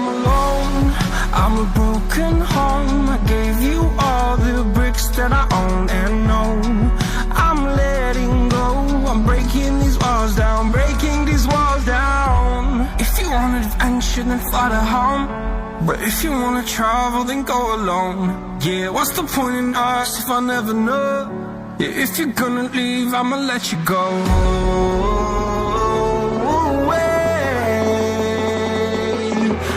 I'm alone, I'm a broken home. I gave you all the bricks that I own and know. I'm letting go, I'm breaking these walls down, breaking these walls down. If you want adventure, then fly to home. But if you wanna travel, then go alone. Yeah, what's the point in us if I never know? Yeah, if you're gonna leave, I'ma let you go.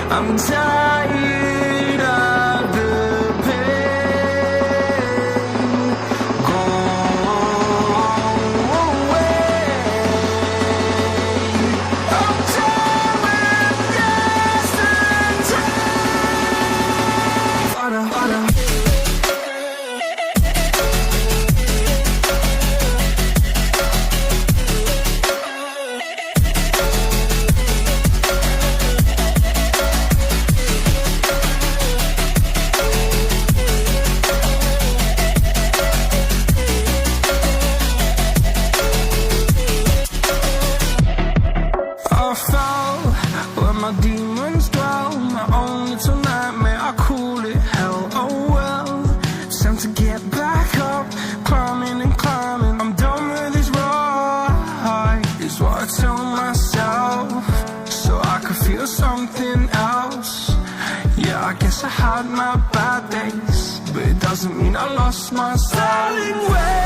I'm tired of the pain. Go away. I'm tired with yesterday. Harder, harder. My demons dwell, my own little nightmare, I call it hell, oh well. It's time to get back up, climbing and climbing. I'm done with this ride, is what I tell myself, so I could feel something else. Yeah, I guess I had my bad days, but it doesn't mean I lost my styling way.